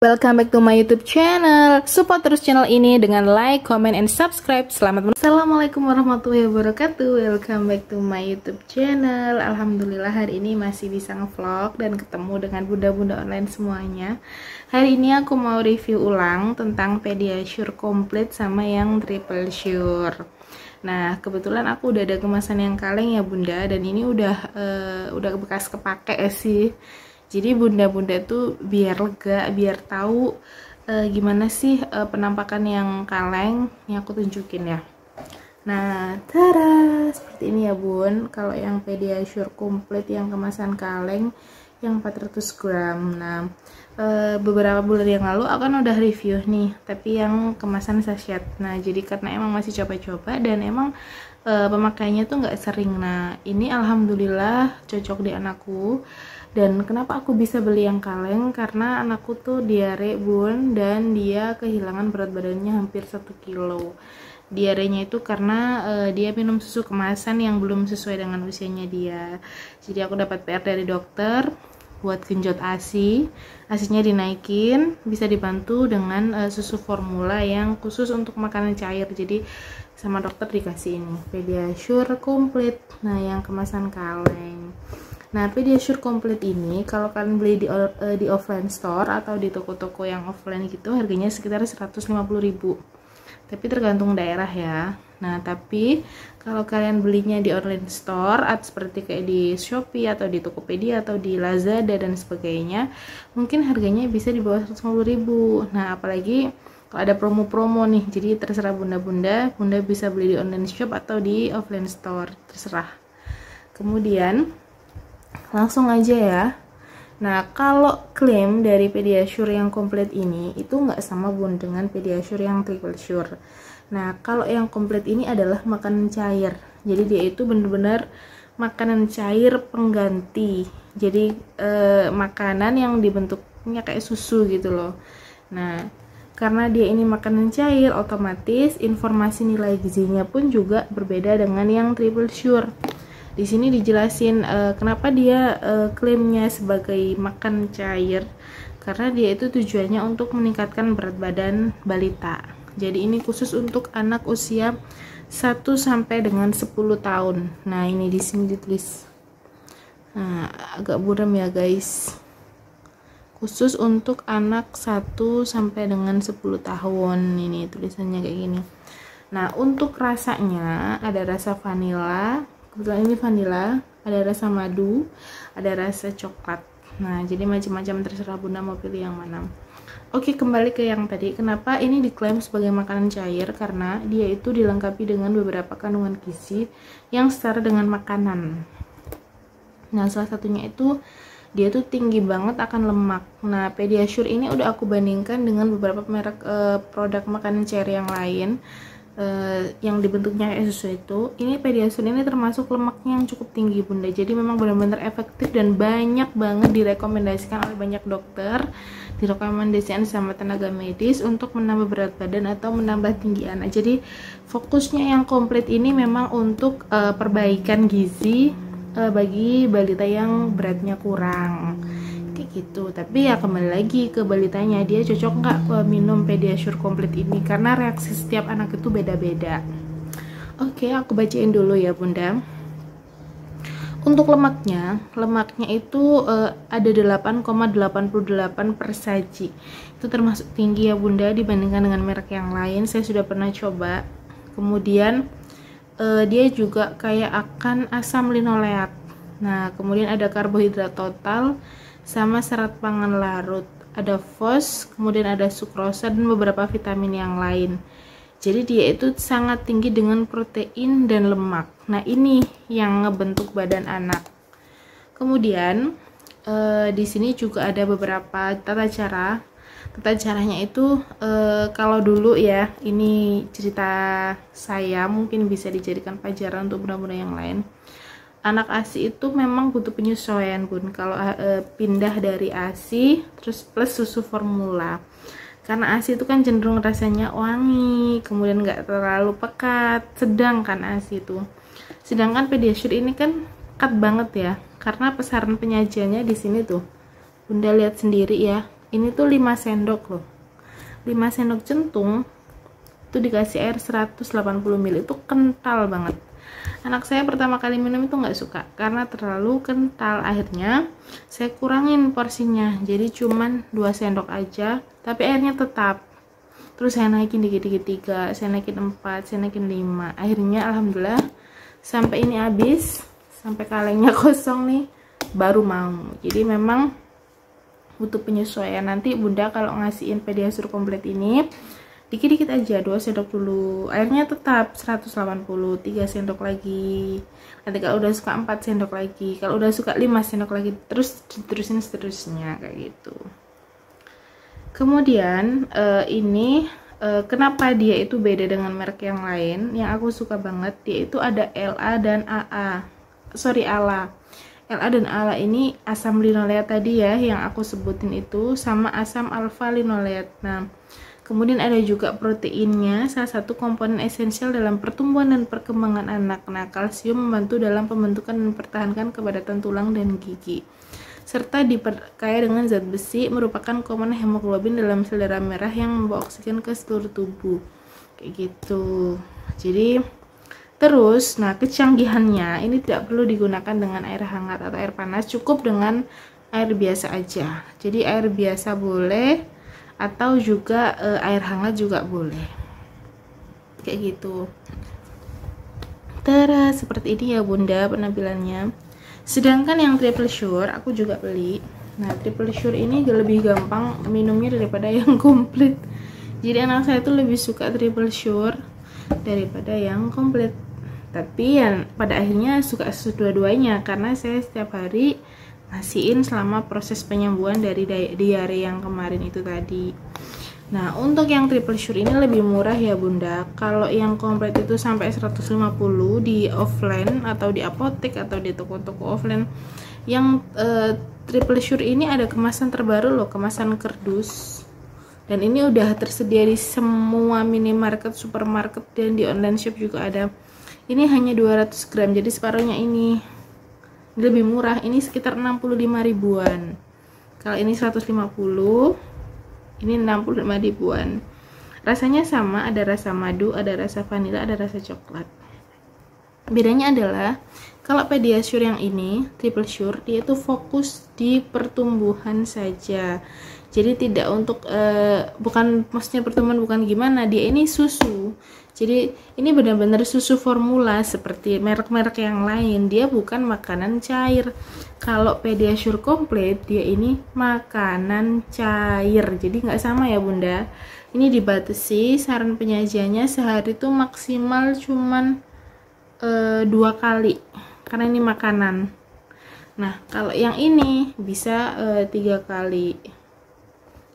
Welcome back to my YouTube channel. Support terus channel ini dengan like, comment, and subscribe. Assalamualaikum warahmatullahi wabarakatuh. Welcome back to my YouTube channel. Alhamdulillah hari ini masih bisa ngevlog dan ketemu dengan bunda-bunda online semuanya. Hari ini aku mau review ulang tentang Pediasure Complete sama yang Triple Sure. Nah, kebetulan aku udah ada kemasan yang kaleng ya bunda, dan ini udah bekas kepake sih. Jadi bunda-bunda tuh biar lega, biar tahu gimana sih penampakan yang kaleng yang aku tunjukin ya. Nah, tada, seperti ini ya bun. Kalau yang Pediasure Complete yang kemasan kaleng yang 400 gram. Nah, beberapa bulan yang lalu aku kan udah review nih, tapi yang kemasan sachet. Nah, jadi karena emang masih coba-coba dan emang pemakaiannya tuh nggak sering. Nah, ini alhamdulillah cocok di anakku. Dan kenapa aku bisa beli yang kaleng? Karena anakku tuh diare bun, dan dia kehilangan berat badannya hampir 1 kilo. Diarenya itu karena dia minum susu kemasan yang belum sesuai dengan usianya dia. Jadi aku dapat PR dari dokter buat genjot ASI. ASInya dinaikin, bisa dibantu dengan susu formula yang khusus untuk makanan cair. Jadi sama dokter dikasih ini Pediasure Complete. Nah, yang kemasan kaleng. Nah, Pediasure Complete ini kalau kalian beli di offline store atau di toko-toko yang offline gitu harganya sekitar 150.000. Tapi tergantung daerah ya. Nah, tapi kalau kalian belinya di online store atau seperti kayak di Shopee atau di Tokopedia atau di Lazada dan sebagainya, mungkin harganya bisa di bawah 150.000. Nah, apalagi kalau ada promo-promo nih. Jadi terserah bunda-bunda, bunda bisa beli di online shop atau di offline store, terserah. Kemudian langsung aja ya. Nah, kalau klaim dari Pediasure yang Complete ini itu nggak sama bun dengan Pediasure yang Triple Sure. Nah, kalau yang Complete ini adalah makanan cair. Jadi dia itu bener-bener makanan cair pengganti. Jadi makanan yang dibentuknya kayak susu gitu loh. Nah, karena dia ini makanan cair, otomatis informasi nilai gizinya pun juga berbeda dengan yang Triple Sure. Di sini dijelasin kenapa dia klaimnya sebagai makan cair, karena dia itu tujuannya untuk meningkatkan berat badan balita. Jadi ini khusus untuk anak usia 1 sampai dengan 10 tahun. Nah, ini di sini ditulis. Nah, agak buram ya guys. Khusus untuk anak 1 sampai dengan 10 tahun. Ini tulisannya kayak gini. Nah, untuk rasanya ada rasa vanila. Kebetulan ini vanila, ada rasa madu, ada rasa coklat. Nah, jadi macam-macam, terserah bunda mau pilih yang mana. Oke, kembali ke yang tadi. Kenapa ini diklaim sebagai makanan cair? Karena dia itu dilengkapi dengan beberapa kandungan gizi yang setara dengan makanan. Nah, salah satunya itu dia tuh tinggi banget akan lemak. Nah, Pediasure ini udah aku bandingkan dengan beberapa merek produk makanan cair yang lain. Yang dibentuknya kayak susu itu, ini Pediasure ini termasuk lemaknya yang cukup tinggi bunda. Jadi memang benar-benar efektif dan banyak banget direkomendasikan oleh banyak dokter, direkomendasikan sama tenaga medis untuk menambah berat badan atau menambah tinggi anak. Jadi fokusnya yang Complete ini memang untuk perbaikan gizi bagi balita yang beratnya kurang kayak gitu. Tapi ya kembali lagi ke balitanya, dia cocok nggak minum Pediasure Complete ini, karena reaksi setiap anak itu beda-beda. Oke, aku bacain dulu ya bunda. Untuk lemaknya itu ada 8,88 per saji. Itu termasuk tinggi ya bunda dibandingkan dengan merek yang lain. Saya sudah pernah coba. Kemudian dia juga kayak akan asam linoleat. Nah, kemudian ada karbohidrat total sama serat pangan larut, ada fos, kemudian ada sukrosa dan beberapa vitamin yang lain. Jadi dia itu sangat tinggi dengan protein dan lemak. Nah, ini yang ngebentuk badan anak. Kemudian di sini juga ada beberapa tata cara. Tata caranya itu kalau dulu ya, ini cerita saya, mungkin bisa dijadikan pelajaran untuk bunda-bunda yang lain. Anak ASI itu memang butuh penyesuaian bun. Kalau pindah dari ASI terus plus susu formula, karena ASI itu kan cenderung rasanya wangi, kemudian nggak terlalu pekat, sedangkan ASI itu, sedangkan Pediasure ini kan pekat banget ya, karena pesaran penyajiannya di sini tuh bunda lihat sendiri ya, Ini tuh 5 sendok loh. 5 sendok centung itu dikasih air 180 ml, itu kental banget. Anak saya pertama kali minum itu nggak suka karena terlalu kental. Akhirnya saya kurangin porsinya, jadi cuman 2 sendok aja, tapi airnya tetap. Terus saya naikin dikit-dikit 3, saya naikin 4, saya naikin 5. Akhirnya alhamdulillah sampai ini habis, sampai kalengnya kosong nih, baru mau. Jadi memang butuh penyesuaian. Nanti bunda kalau ngasihin Pediasure komplit ini dikit-dikit aja, 2 sendok dulu, airnya tetap 180, 3 sendok lagi, nanti kalau udah suka 4 sendok lagi, kalau udah suka 5 sendok lagi, terus diterusin seterusnya kayak gitu. Kemudian ini kenapa dia itu beda dengan merek yang lain yang aku suka banget, dia itu ada LA dan AA, ALA. LA dan ALA ini asam linoleat tadi ya yang aku sebutin itu, sama asam alfa linoleat. Nah, kemudian ada juga proteinnya, salah satu komponen esensial dalam pertumbuhan dan perkembangan anak. Nah, kalsium membantu dalam pembentukan dan mempertahankan kepadatan tulang dan gigi. Serta diperkaya dengan zat besi, merupakan komponen hemoglobin dalam sel darah merah yang membawa oksigen ke seluruh tubuh. Kayak gitu. Jadi, terus, nah kecanggihannya ini tidak perlu digunakan dengan air hangat atau air panas, cukup dengan air biasa aja. Jadi air biasa boleh, atau juga air hangat juga boleh, kayak gitu. Tara, seperti ini ya bunda penampilannya. Sedangkan yang Triple Sure aku juga beli. Nah, Triple Sure ini lebih gampang minumnya daripada yang komplit. Jadi anak saya tuh lebih suka Triple Sure daripada yang komplit. Tapi yang pada akhirnya suka dua-duanya karena saya setiap hari ngasihin selama proses penyembuhan dari diare yang kemarin itu tadi. Nah, untuk yang Triple Sure ini lebih murah ya bunda. Kalau yang komplit itu sampai 150 di offline atau di apotek atau di toko-toko offline. Yang Triple Sure ini ada kemasan terbaru loh, kemasan kerdus. Dan ini udah tersedia di semua minimarket, supermarket, dan di online shop juga ada. Ini hanya 200 gram, jadi separuhnya ini lebih murah, ini sekitar 65 ribuan. Kalau ini 150, ini 65 ribuan. Rasanya sama, ada rasa madu, ada rasa vanila, ada rasa coklat. Bedanya adalah kalau Pediasure yang ini Triple Sure, dia itu fokus di pertumbuhan saja. Jadi tidak untuk bukan maksudnya pertumbuhan, bukan gimana, dia ini susu. Jadi ini benar-benar susu formula seperti merek-merek yang lain, dia bukan makanan cair. Kalau Pediasure komplit, dia ini makanan cair. Jadi nggak sama ya bunda. Ini dibatasi saran penyajiannya sehari itu maksimal cuman 2 kali karena ini makanan. Nah, kalau yang ini bisa 3 kali.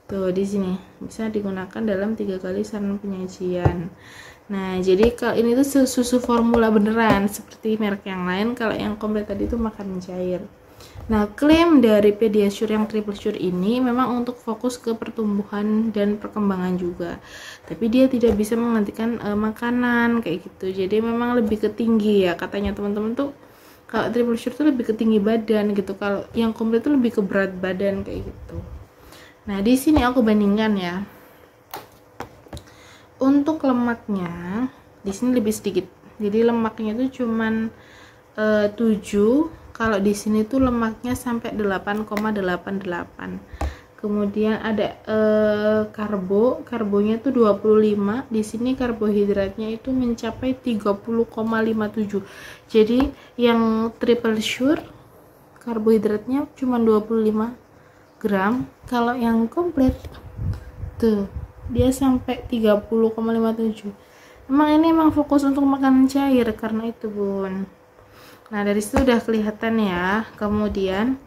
Tuh di sini bisa digunakan dalam 3 kali saran penyajian. Nah, jadi kalau ini tuh susu formula beneran seperti merek yang lain. Kalau yang komplit tadi itu makanan cair. Nah, klaim dari Pediasure yang Triple Sure ini memang untuk fokus ke pertumbuhan dan perkembangan juga. Tapi dia tidak bisa menggantikan makanan kayak gitu. Jadi memang lebih ke tinggi ya katanya teman-teman tuh. Kalau Triple Sure tuh lebih ke tinggi badan gitu. Kalau yang komplit tuh lebih ke berat badan kayak gitu. Nah, di sini aku bandingkan ya. Untuk lemaknya di sini lebih sedikit. Jadi lemaknya itu cuman 7. Kalau di sini tuh lemaknya sampai 8,88. Kemudian ada karbonya tuh 25. Di sini karbohidratnya itu mencapai 30,57. Jadi yang Triple Sure karbohidratnya cuma 25 gram. Kalau yang komplit tuh dia sampai 30,57. Emang fokus untuk makanan cair karena itu bun. Nah, dari situ udah kelihatan ya. Kemudian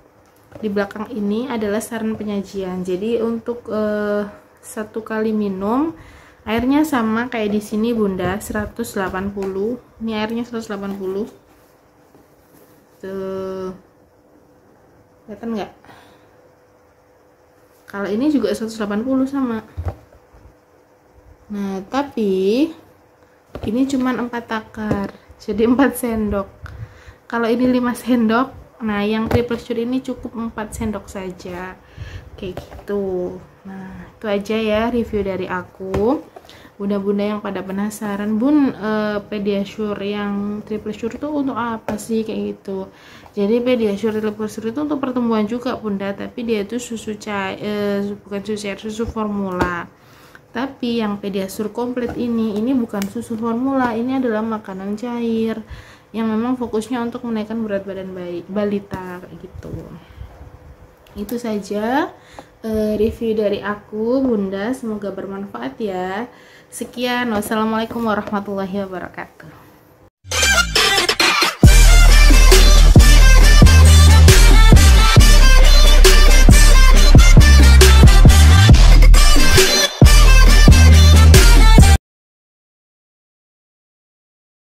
di belakang ini adalah saran penyajian. Jadi untuk 1 kali minum airnya sama kayak di sini bunda, 180. Ini airnya 180. Tuh, kelihatan nggak? Kalau ini juga 180 sama. Nah, tapi ini cuman 4 takar, jadi 4 sendok. Kalau ini 5 sendok, Nah, yang triple sure ini cukup 4 sendok saja. Kayak gitu. Nah, itu aja ya review dari aku. Bunda-bunda yang pada penasaran, Bun, Pediasure yang triple sure itu untuk apa sih, kayak gitu. Jadi Pediasure triple sure itu untuk pertumbuhan juga, Bunda, tapi dia itu susu cair, bukan susu cair, susu formula. Tapi yang Pediasure komplit ini bukan susu formula, ini adalah makanan cair yang memang fokusnya untuk menaikkan berat badan balita kayak gitu. Itu saja review dari aku, Bunda, semoga bermanfaat ya. Sekian, wassalamualaikum warahmatullahi wabarakatuh.